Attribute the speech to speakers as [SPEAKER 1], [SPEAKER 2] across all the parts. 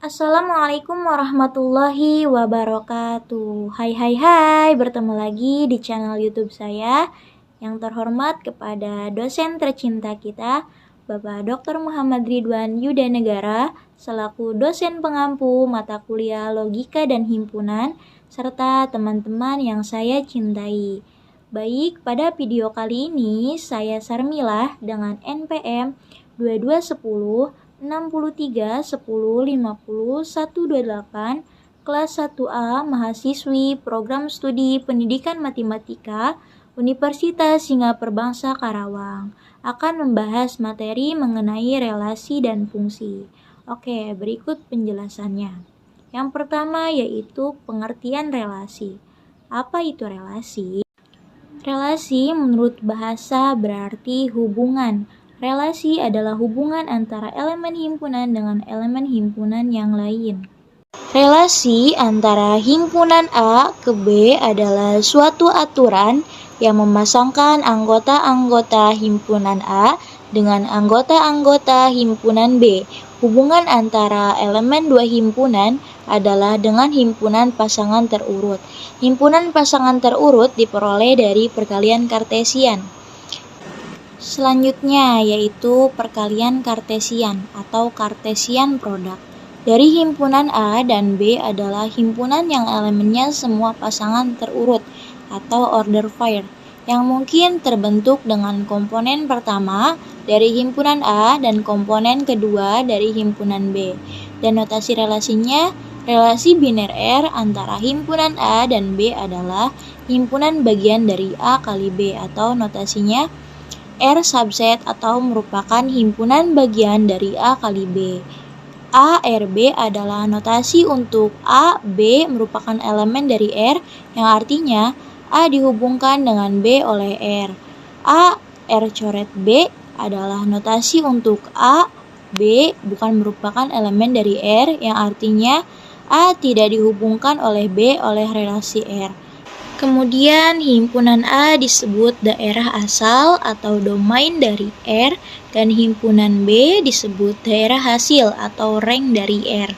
[SPEAKER 1] Assalamualaikum warahmatullahi wabarakatuh. Hai, bertemu lagi di channel YouTube saya. Yang terhormat kepada dosen tercinta kita, Bapak Dr. Muhammad Ridwan Yudanegara, selaku dosen pengampu mata kuliah Logika dan Himpunan, serta teman-teman yang saya cintai. Baik, pada video kali ini saya Sarmilah dengan NPM 2210 63 10 50 128 kelas 1A mahasiswi program studi pendidikan matematika Universitas Singapura Bangsa Karawang akan membahas materi mengenai relasi dan fungsi. Oke, berikut penjelasannya. Yang pertama yaitu pengertian relasi. Apa itu relasi? Relasi menurut bahasa berarti hubungan. Relasi adalah hubungan antara elemen himpunan dengan elemen himpunan yang lain. Relasi antara himpunan A ke B adalah suatu aturan yang memasangkan anggota-anggota himpunan A dengan anggota-anggota himpunan B. Hubungan antara elemen dua himpunan adalah dengan himpunan pasangan terurut. Himpunan pasangan terurut diperoleh dari perkalian Kartesian. Selanjutnya yaitu perkalian Kartesian atau Cartesian product. Dari himpunan A dan B adalah himpunan yang elemennya semua pasangan terurut atau order pair yang mungkin terbentuk dengan komponen pertama dari himpunan A dan komponen kedua dari himpunan B. Dan notasi relasinya, relasi biner R antara himpunan A dan B adalah himpunan bagian dari A kali B atau notasinya R subset atau merupakan himpunan bagian dari A kali B. A, R, B adalah notasi untuk A, B merupakan elemen dari R yang artinya A dihubungkan dengan B oleh R. A, R coret B adalah notasi untuk A, B bukan merupakan elemen dari R yang artinya A tidak dihubungkan oleh B oleh relasi R. Kemudian himpunan A disebut daerah asal atau domain dari R dan himpunan B disebut daerah hasil atau rank dari R.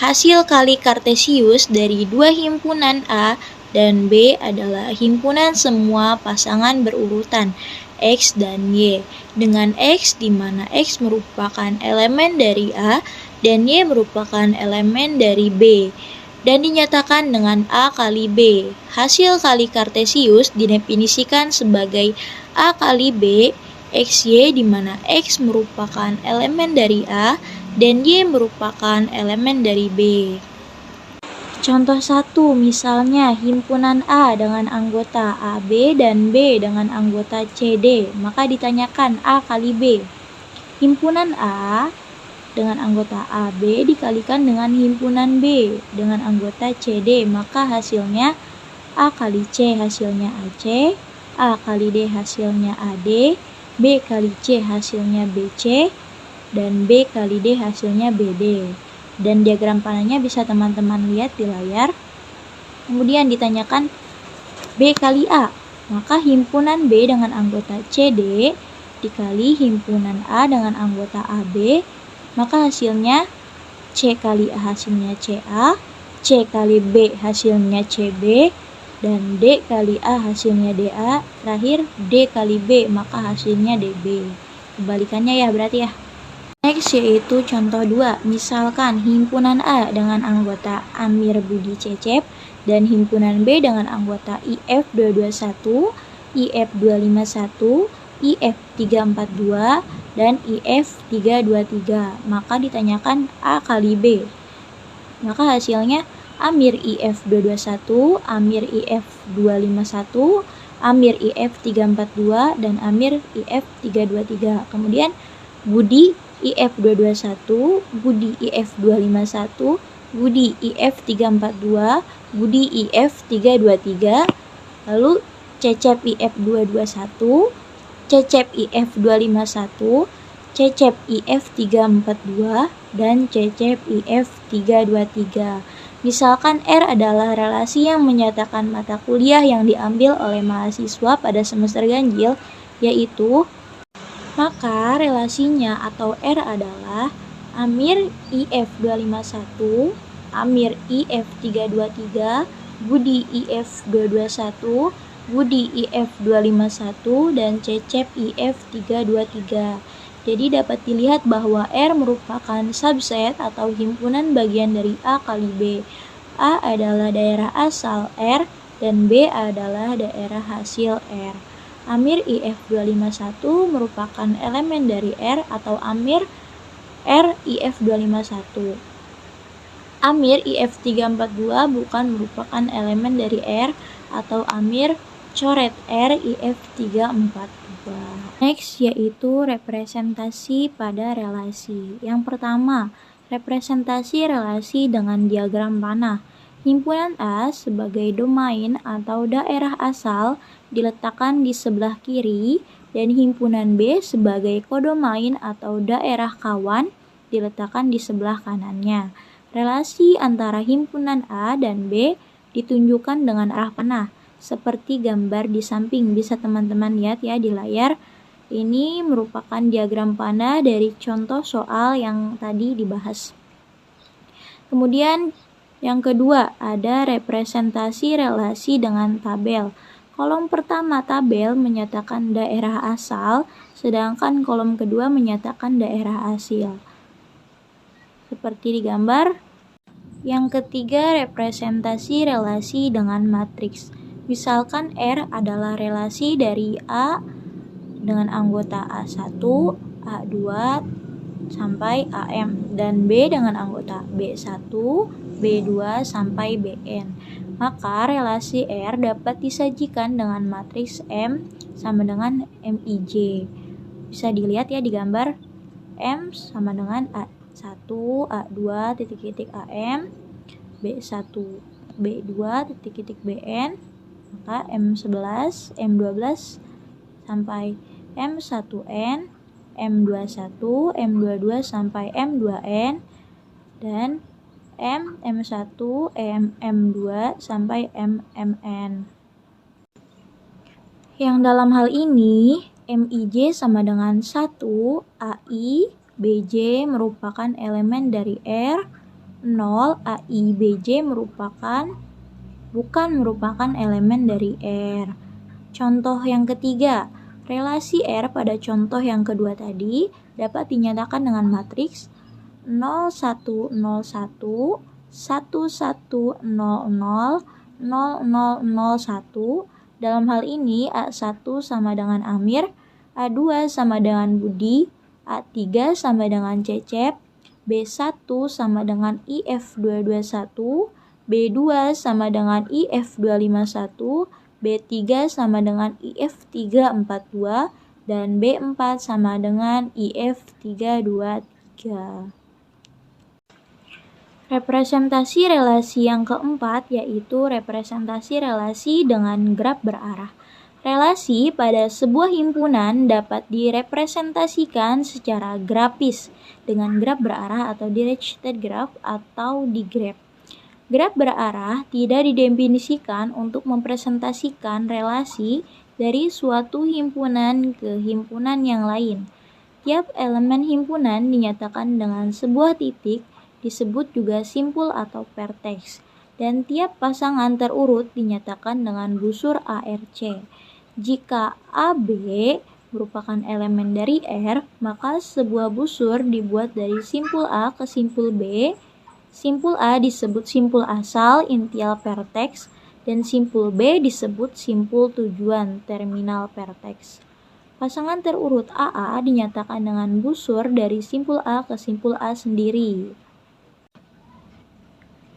[SPEAKER 1] Hasil kali Kartesius dari dua himpunan A dan B adalah himpunan semua pasangan berurutan X dan Y, dengan X di mana X merupakan elemen dari A dan Y merupakan elemen dari B, dan dinyatakan dengan A kali B. Hasil kali Kartesius didefinisikan sebagai A kali B XY di mana X merupakan elemen dari A dan Y merupakan elemen dari B. Contoh 1, misalnya himpunan A dengan anggota AB dan B dengan anggota CD, maka ditanyakan A kali B. Himpunan A dengan anggota AB dikalikan dengan himpunan B dengan anggota CD, maka hasilnya A kali C hasilnya AC, A kali D hasilnya AD, B kali C hasilnya BC, dan B kali D hasilnya BD. Dan diagram panahnya bisa teman-teman lihat di layar. Kemudian ditanyakan B kali A, maka himpunan B dengan anggota CD dikali himpunan A dengan anggota AB, maka hasilnya C kali A hasilnya CA, C kali B hasilnya CB, dan D kali A hasilnya DA, terakhir D kali B maka hasilnya DB. Kebalikannya ya berarti ya. Next yaitu contoh 2, misalkan himpunan A dengan anggota Amir Budi Cecep dan himpunan B dengan anggota IF 221, IF 251, IF 342, dan IF 323, maka ditanyakan A kali B. Maka hasilnya Amir IF 221, Amir IF 251, Amir IF 342, dan Amir IF 323. Kemudian Budi IF 221, Budi IF 251, Budi IF 342, Budi IF 323, lalu Cecep IF 221, Cecep IF 251, Cecep IF 342, dan Cecep IF 323. Misalkan R adalah relasi yang menyatakan mata kuliah yang diambil oleh mahasiswa pada semester ganjil, yaitu maka relasinya atau R adalah Amir IF251, Amir IF323, Budi IF221, Budi IF251, dan Cecep IF323. Jadi dapat dilihat bahwa R merupakan subset atau himpunan bagian dari A kali B. A adalah daerah asal R dan B adalah daerah hasil R. Amir IF251 merupakan elemen dari R atau Amir R IF251. Amir IF342 bukan merupakan elemen dari R atau Amir coret R IF342. Next yaitu representasi pada relasi. Yang pertama, representasi relasi dengan diagram panah. Himpunan A sebagai domain atau daerah asal diletakkan di sebelah kiri dan himpunan B sebagai kodomain atau daerah kawan diletakkan di sebelah kanannya. Relasi antara himpunan A dan B ditunjukkan dengan arah panah seperti gambar di samping. Bisa teman-teman lihat ya di layar. Ini merupakan diagram panah dari contoh soal yang tadi dibahas. Kemudian yang kedua ada representasi relasi dengan tabel. Kolom pertama tabel menyatakan daerah asal, sedangkan kolom kedua menyatakan daerah hasil. Seperti di gambar. Yang ketiga representasi relasi dengan matriks. Misalkan R adalah relasi dari A dengan anggota A1, A2, sampai AM, dan B dengan anggota B1, B2, sampai Bn. Maka relasi R dapat disajikan dengan matriks M sama dengan Mij. Bisa dilihat ya di gambar. M sama dengan A1, A2, titik-titik AM, B1, B2, titik-titik Bn, maka M11, M12, sampai M1N, M21, M22 sampai M2N, dan M1, M2 sampai MMN. Yang dalam hal ini, Mij sama dengan 1, AI, Bj merupakan elemen dari R, 0, AI, Bj bukan merupakan elemen dari R. Contoh yang ketiga, relasi R pada contoh yang kedua tadi dapat dinyatakan dengan matriks 0, 1, 0, 1, 1, 1, 0, 0, 0, 0, 0, 1. Dalam hal ini A1 sama dengan Amir, A2 sama dengan Budi, A3 sama dengan Cecep, B1 sama dengan IF221, B2 sama dengan IF251, B3 sama dengan IF342, dan B4 sama dengan IF323. Representasi relasi yang keempat yaitu representasi relasi dengan graf berarah. Relasi pada sebuah himpunan dapat direpresentasikan secara grafis dengan graf berarah atau directed graph atau digraf. Graf berarah tidak didefinisikan untuk mempresentasikan relasi dari suatu himpunan ke himpunan yang lain. Tiap elemen himpunan dinyatakan dengan sebuah titik disebut juga simpul atau vertex, dan tiap pasangan terurut dinyatakan dengan busur ARC. Jika AB merupakan elemen dari R, maka sebuah busur dibuat dari simpul A ke simpul B. Simpul A disebut simpul asal initial vertex dan simpul B disebut simpul tujuan terminal vertex. Pasangan terurut AA dinyatakan dengan busur dari simpul A ke simpul A sendiri.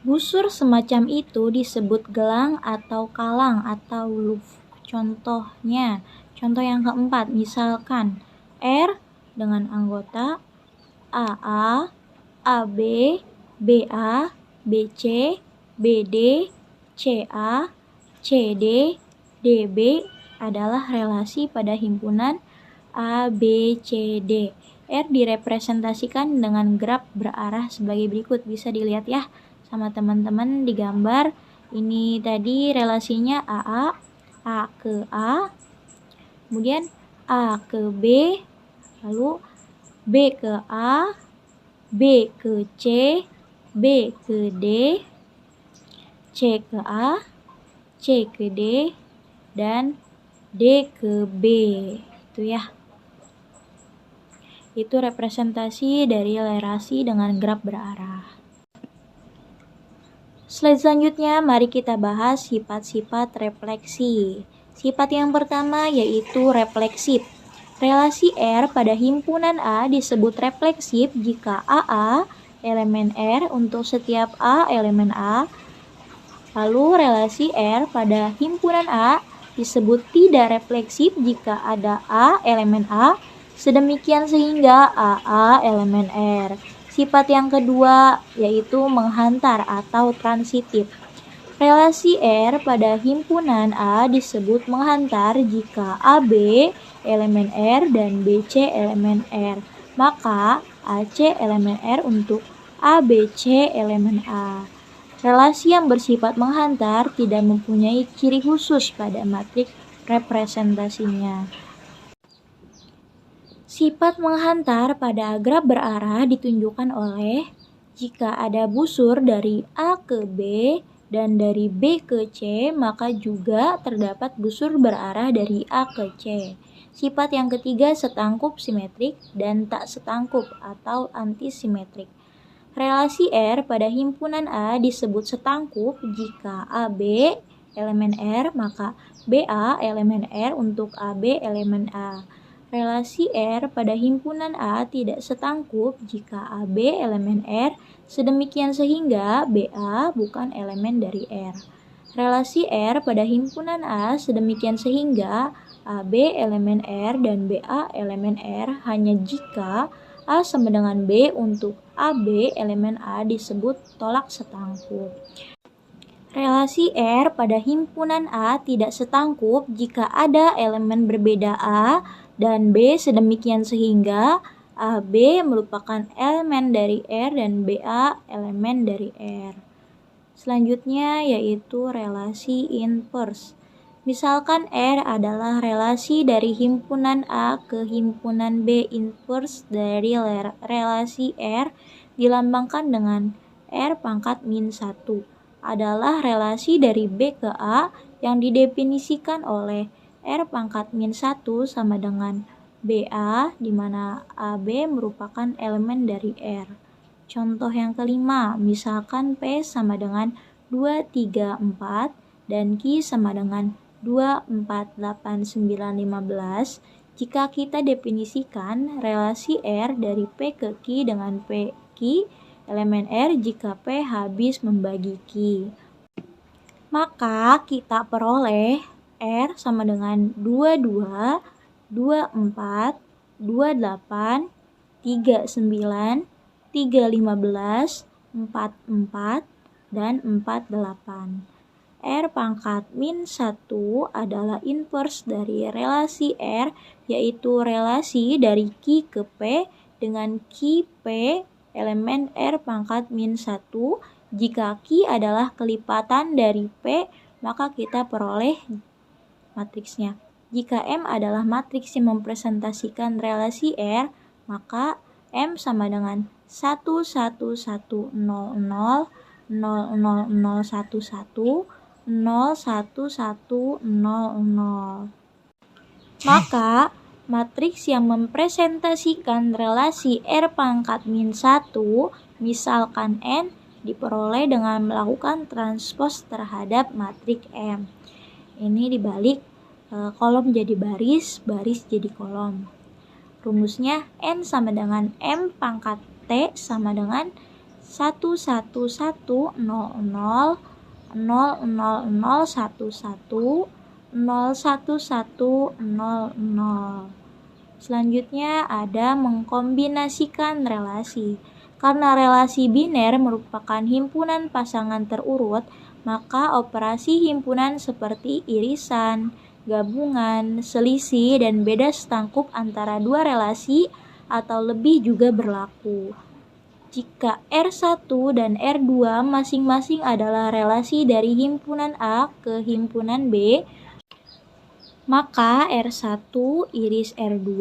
[SPEAKER 1] Busur semacam itu disebut gelang atau kalang atau loop. Contohnya, contoh yang keempat, misalkan R dengan anggota AA, AB, BA, BC, BD, CA, CD, DB adalah relasi pada himpunan ABCD. R direpresentasikan dengan graf berarah sebagai berikut. Bisa dilihat ya sama teman-teman di gambar. Ini tadi relasinya AA, A ke A, kemudian A ke B, lalu B ke A, B ke C, B ke D, C ke A, C ke D, dan D ke B. Itu ya. Itu representasi dari relasi dengan graf berarah. Slide selanjutnya, mari kita bahas sifat-sifat refleksi. Sifat yang pertama yaitu refleksif. Relasi R pada himpunan A disebut refleksif jika AA elemen R untuk setiap A elemen A. Lalu relasi R pada himpunan A disebut tidak refleksif jika ada A elemen A, sedemikian sehingga AA elemen R. Sifat yang kedua yaitu menghantar atau transitif. Relasi R pada himpunan A disebut menghantar jika AB elemen R dan BC elemen R. Maka AC elemen R untuk ABC elemen A. Relasi yang bersifat menghantar tidak mempunyai ciri khusus pada matriks representasinya. Sifat menghantar pada graf berarah ditunjukkan oleh jika ada busur dari A ke B dan dari B ke C, maka juga terdapat busur berarah dari A ke C. Sifat yang ketiga setangkup simetrik dan tak setangkup atau antisimetrik. Relasi R pada himpunan A disebut setangkup jika AB elemen R, maka BA elemen R untuk AB elemen A. Relasi R pada himpunan A tidak setangkup jika AB elemen R, sedemikian sehingga BA bukan elemen dari R. Relasi R pada himpunan A sedemikian sehingga AB elemen R dan BA elemen R hanya jika A sama dengan B untuk AB elemen A disebut tolak setangkup. Relasi R pada himpunan A tidak setangkup jika ada elemen berbeda A dan B sedemikian sehingga AB merupakan elemen dari R dan BA elemen dari R. Selanjutnya yaitu relasi inverse. Misalkan R adalah relasi dari himpunan A ke himpunan B. Inverse dari relasi R dilambangkan dengan R pangkat min 1 adalah relasi dari B ke A yang didefinisikan oleh R pangkat min 1 sama dengan BA, di mana AB merupakan elemen dari R. Contoh yang kelima, misalkan P sama dengan 2, 3, 4 dan Q sama dengan 2, 4, 8, 9, 15. Jika kita definisikan relasi R dari P ke Q dengan P Q elemen R jika P habis membagi Q, maka kita peroleh R sama dengan 22, 24, 28, 39, 315, 44, dan 48. R pangkat min 1 adalah inverse dari relasi R, yaitu relasi dari Q ke P dengan Q P elemen R pangkat min 1. Jika Q adalah kelipatan dari P, maka kita peroleh matriksnya. Jika M adalah matriks yang mempresentasikan relasi R, maka M sama dengan 1, 1, 1, 0, 0, 0, 0, 0, 1, 1, 0, 1, 1, 0, 0. Maka matriks yang mempresentasikan relasi R pangkat min 1, misalkan N, diperoleh dengan melakukan transpos terhadap matriks M. Ini dibalik, kolom jadi baris, baris jadi kolom. Rumusnya N sama dengan M pangkat T sama dengan 1, 1, 1, 0, 0, 0, 0, 0, 1, 1, 0, 1, 1, 0, 0. Selanjutnya ada mengkombinasikan relasi. Karena relasi biner merupakan himpunan pasangan terurut, maka operasi himpunan seperti irisan, gabungan, selisih, dan beda setangkup antara dua relasi atau lebih juga berlaku. Jika R1 dan R2 masing-masing adalah relasi dari himpunan A ke himpunan B, maka R1 iris R2,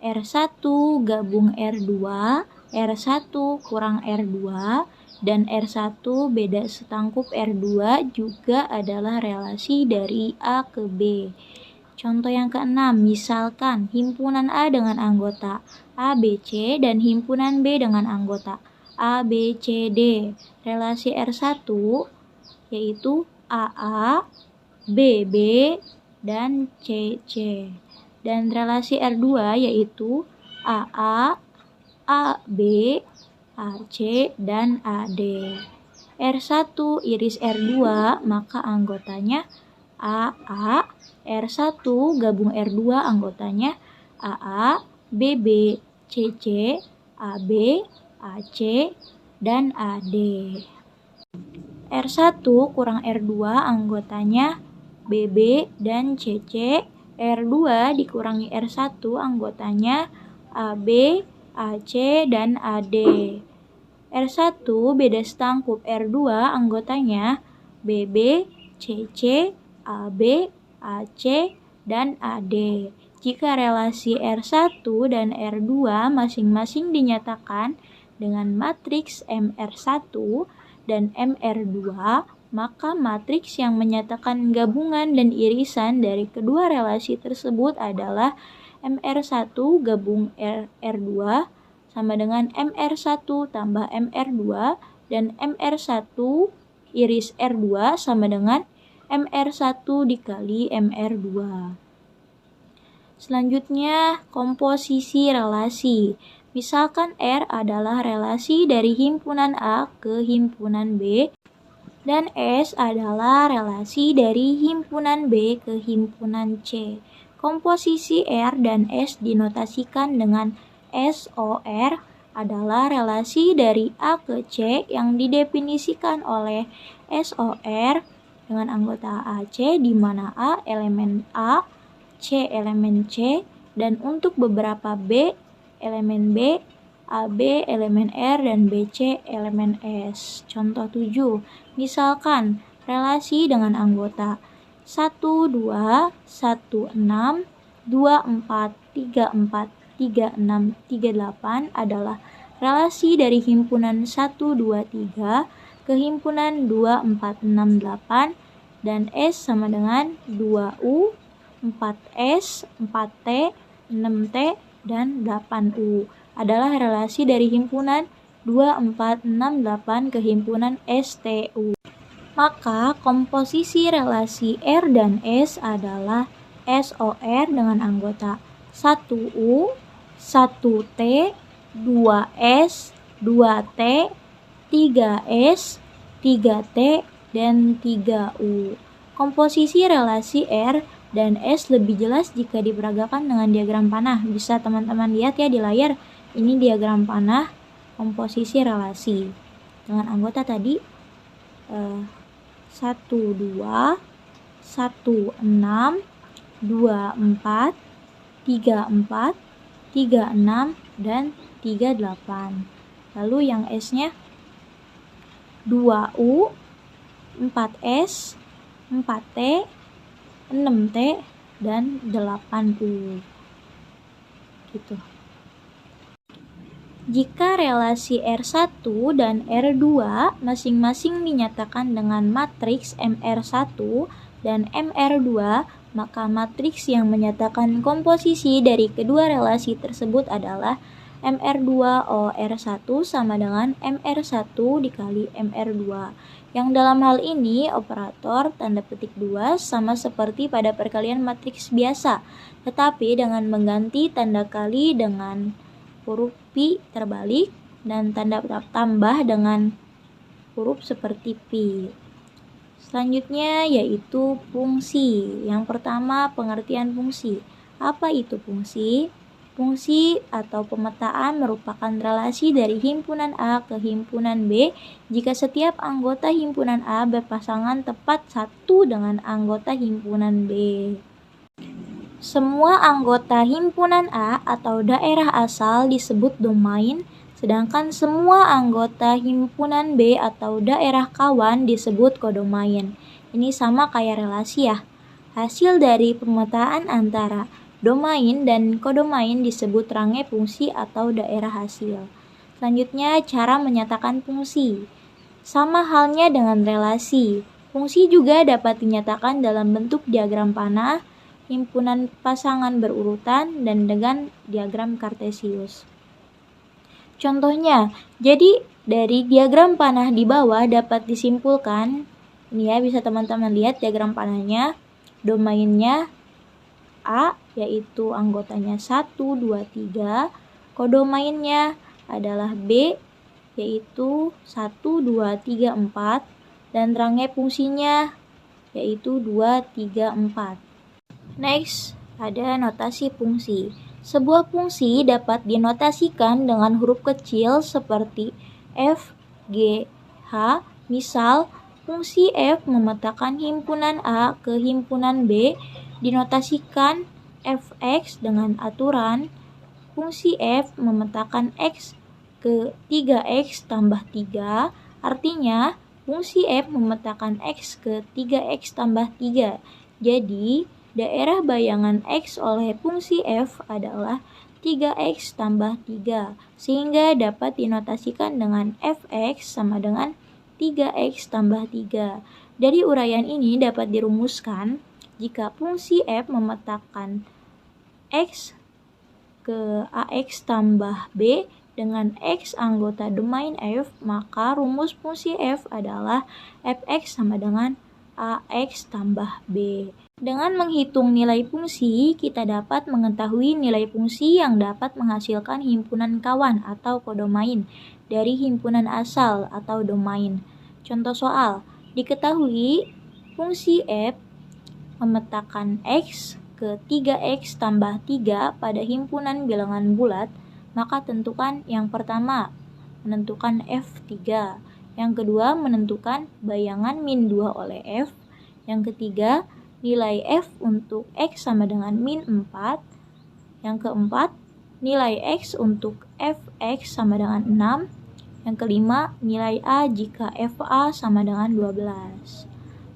[SPEAKER 1] R1 gabung R2, R1 kurang R2, dan R1 beda setangkup R2 juga adalah relasi dari A ke B. Contoh yang keenam, misalkan himpunan A dengan anggota A, B, C dan himpunan B dengan anggota A, B, C, D. Relasi R1 yaitu AA, BB, dan CC. Dan relasi R2 yaitu AA, AB, AC, dan AD. R1 iris R2 maka anggotanya AA, R1 gabung R2 anggotanya AA, BB, CC, AB, AC, dan AD. R1 kurang R2 anggotanya BB dan CC, R2 dikurangi R1 anggotanya AB, AC, dan AD. R1 beda setangkup R2 anggotanya BB, CC, AB, AC, dan AD. Jika relasi R1 dan R2 masing-masing dinyatakan dengan matriks MR1 dan MR2, maka matriks yang menyatakan gabungan dan irisan dari kedua relasi tersebut adalah MR1 gabung R2 sama dengan MR1 tambah MR2 dan MR1 iris R2 sama dengan MR1 dikali MR2. Selanjutnya, komposisi relasi. Misalkan R adalah relasi dari himpunan A ke himpunan B, dan S adalah relasi dari himpunan B ke himpunan C. Komposisi R dan S dinotasikan dengan SOR adalah relasi dari A ke C yang didefinisikan oleh SOR dengan anggota AC di mana A elemen A, C elemen C, dan untuk beberapa B elemen B, AB elemen R, dan BC elemen S. Contoh 7. Misalkan relasi dengan anggota 1, 2, 1, 6, 2, 4, 3, 4, 3, 6, 3, 8 adalah relasi dari himpunan 1, 2, 3 ke himpunan 2, 4, 6, 8 dan S sama dengan 2U, 4S, 4T, 6T, dan 8U adalah relasi dari himpunan 2, 4, 6, 8 ke himpunan STU. Maka komposisi relasi R dan S adalah SOR dengan anggota 1U, 1T, 2S, 2T, 3S, 3T, dan 3U. Komposisi relasi R dan S lebih jelas jika diperagakan dengan diagram panah. Bisa teman-teman lihat ya di layar. Ini diagram panah komposisi relasi. Dengan anggota tadi 1, 2, 1, 6, 2, 4, 3, 4, 3, 6, dan 3, 8. Lalu yang S-nya 2U, 4S, 4T, 6T, dan 8U. Gitu. Jika relasi R1 dan R2 masing-masing dinyatakan dengan matriks MR1 dan MR2, maka matriks yang menyatakan komposisi dari kedua relasi tersebut adalah MR2OR1 sama dengan MR1 dikali MR2. Yang dalam hal ini operator tanda petik 2 sama seperti pada perkalian matriks biasa, tetapi dengan mengganti tanda kali dengan huruf pi terbalik dan tanda tambah dengan huruf seperti pi. Selanjutnya yaitu fungsi. Yang pertama, pengertian fungsi. Apa itu fungsi? Fungsi atau pemetaan merupakan relasi dari himpunan A ke himpunan B jika setiap anggota himpunan A berpasangan tepat satu dengan anggota himpunan B. Semua anggota himpunan A atau daerah asal disebut domain, sedangkan semua anggota himpunan B atau daerah kawan disebut kodomain. Ini sama kayak relasi ya. Hasil dari pemetaan antara Domain dan kodomain disebut range fungsi atau daerah hasil. Selanjutnya, cara menyatakan fungsi. Sama halnya dengan relasi, fungsi juga dapat dinyatakan dalam bentuk diagram panah, himpunan pasangan berurutan, dan dengan diagram Kartesius. Contohnya, jadi dari diagram panah di bawah dapat disimpulkan, ini ya bisa teman-teman lihat diagram panahnya, domainnya A yaitu anggotanya 1, 2, 3, kodomainnya adalah B yaitu 1, 2, 3, 4, dan range fungsinya yaitu 2, 3, 4. Next, ada notasi fungsi. Sebuah fungsi dapat dinotasikan dengan huruf kecil seperti F, G, H. Misal, fungsi F memetakan himpunan A ke himpunan B dinotasikan fx dengan aturan fungsi F memetakan x ke 3x tambah 3, artinya fungsi F memetakan x ke 3x tambah 3. Jadi, daerah bayangan x oleh fungsi F adalah 3x tambah 3, sehingga dapat dinotasikan dengan fx sama dengan 3x tambah 3. Dari uraian ini dapat dirumuskan jika fungsi F memetakan x ke ax tambah b dengan x anggota domain F, maka rumus fungsi F adalah fx sama dengan ax tambah b. Dengan menghitung nilai fungsi, kita dapat mengetahui nilai fungsi yang dapat menghasilkan himpunan kawan atau kodomain dari himpunan asal atau domain. Contoh soal, diketahui fungsi F memetakan x ke 3x tambah 3 pada himpunan bilangan bulat, maka tentukan yang pertama, menentukan F3. Yang kedua, menentukan bayangan min 2 oleh F. Yang ketiga, nilai F untuk x sama dengan min 4. Yang keempat, nilai x untuk fx sama dengan 6. Yang kelima, nilai A jika fa sama dengan 12.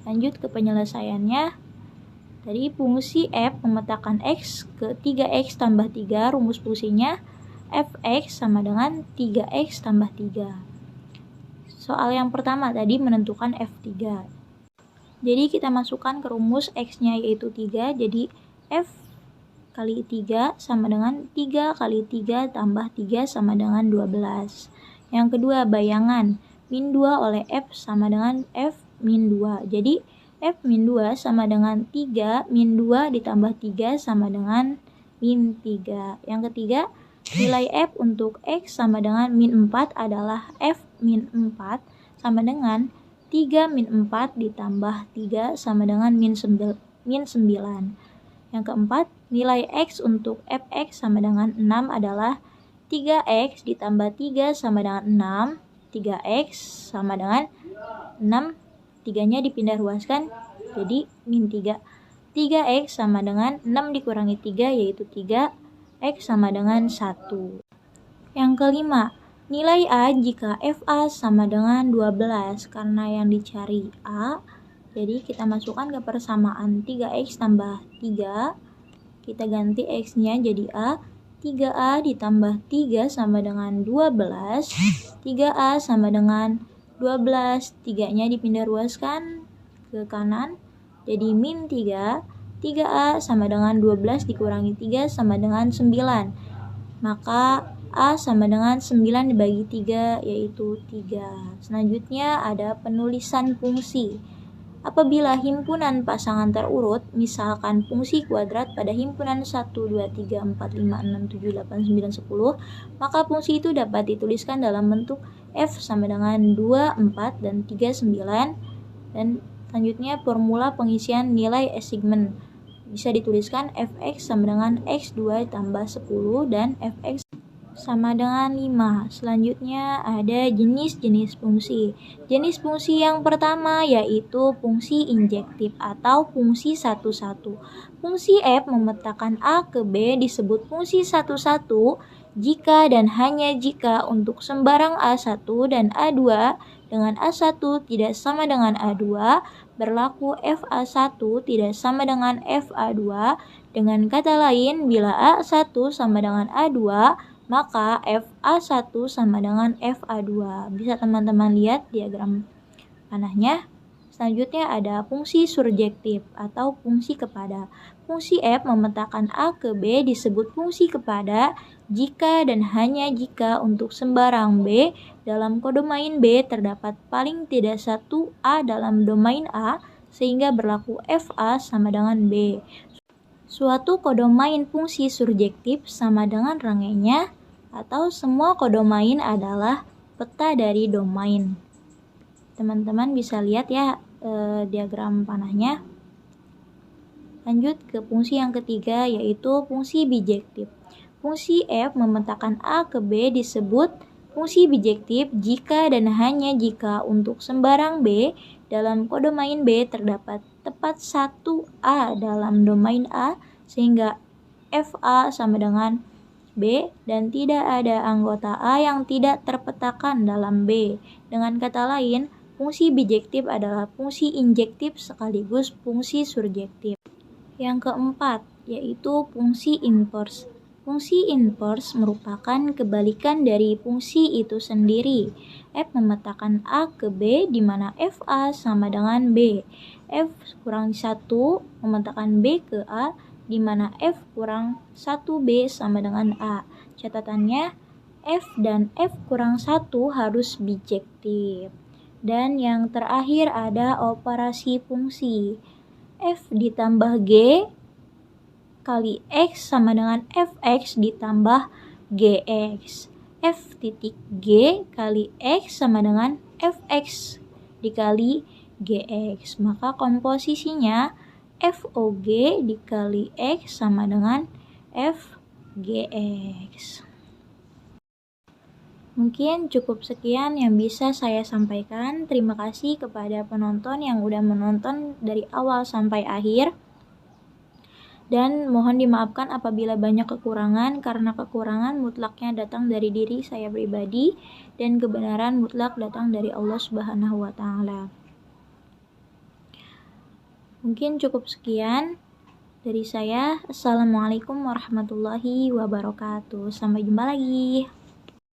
[SPEAKER 1] Lanjut ke penyelesaiannya. Tadi fungsi F memetakan x ke 3x tambah 3, rumus fungsinya fx sama dengan 3x tambah 3. Soal yang pertama tadi menentukan f3. Jadi kita masukkan ke rumus x-nya yaitu 3, jadi f kali 3 sama dengan 3 kali 3 tambah 3 sama dengan 12. Yang kedua, bayangan min 2 oleh f sama dengan f min 2. Jadi f min 2 sama dengan 3 min 2 ditambah 3 sama dengan min 3. Yang ketiga, nilai f untuk x sama dengan min 4 adalah f min 4 sama dengan 3 min 4 ditambah 3 sama dengan min 9. Yang keempat, nilai x untuk fx sama dengan 6 adalah 3x ditambah 3 sama dengan 6. 3x sama dengan 6. 3-nya dipindah ruaskan jadi min 3. 3x sama dengan 6 dikurangi 3 yaitu 3x sama dengan 1. Yang kelima, nilai A jika FA sama dengan 12. Karena yang dicari A, jadi kita masukkan ke persamaan 3x tambah 3. Kita ganti x-nya jadi A. 3A ditambah 3 sama dengan 12. 3A sama dengan 12, 3-nya dipindah ruaskan ke kanan, jadi min 3, 3A sama dengan 12 dikurangi 3 sama dengan 9, maka A sama dengan 9 dibagi 3 yaitu 3. Selanjutnya ada penulisan fungsi. Apabila himpunan pasangan terurut, misalkan fungsi kuadrat pada himpunan 1, 2, 3, 4, 5, 6, 7, 8, 9, 10, maka fungsi itu dapat dituliskan dalam bentuk f sama dengan 2, 4, dan 3, 9. Dan selanjutnya formula pengisian nilai assignment. Bisa dituliskan fx sama dengan x2 tambah 10 dan fx sama dengan 5. Selanjutnya ada jenis-jenis fungsi. Jenis fungsi yang pertama yaitu fungsi injektif atau fungsi satu-satu. Fungsi f memetakan A ke B disebut fungsi satu-satu jika dan hanya jika untuk sembarang A1 dan A2 dengan A1 tidak sama dengan A2 berlaku FA1 tidak sama dengan FA2 Dengan kata lain, bila A1 sama dengan A2, maka FA1 sama dengan FA2. Bisa teman-teman lihat diagram panahnya. Selanjutnya ada fungsi surjektif atau fungsi kepada. Fungsi F memetakan A ke B disebut fungsi kepada jika dan hanya jika untuk sembarang B dalam kodomain B terdapat paling tidak satu A dalam domain A sehingga berlaku FA sama dengan B. Suatu kodomain fungsi surjektif sama dengan rangkaiannya atau semua kodomain adalah peta dari domain. Teman-teman bisa lihat ya diagram panahnya. Lanjut ke fungsi yang ketiga yaitu fungsi bijektif. Fungsi F memetakan A ke B disebut fungsi bijektif jika dan hanya jika untuk sembarang B dalam kodomain B terdapat tepat satu A dalam domain A sehingga FA sama dengan B dan tidak ada anggota A yang tidak terpetakan dalam B. Dengan kata lain, fungsi bijektif adalah fungsi injektif sekaligus fungsi surjektif. Yang keempat, yaitu fungsi inverse. Fungsi inverse merupakan kebalikan dari fungsi itu sendiri. F memetakan A ke B di mana FA sama dengan B. F kurang 1 memetakan B ke A di mana F kurang 1B sama dengan A. Catatannya, F dan F kurang 1 harus bijektif. Dan yang terakhir ada operasi fungsi. F ditambah G kali X sama dengan Fx ditambah Gx. F titik G kali X sama dengan Fx dikali Gx. Maka komposisinya FOG dikali X sama dengan FGX. Mungkin cukup sekian yang bisa saya sampaikan. Terima kasih kepada penonton yang udah menonton dari awal sampai akhir. Dan mohon dimaafkan apabila banyak kekurangan karena kekurangan mutlaknya datang dari diri saya pribadi dan kebenaran mutlak datang dari Allah Subhanahu wa taala. Mungkin cukup sekian dari saya. Assalamualaikum warahmatullahi wabarakatuh. Sampai jumpa lagi.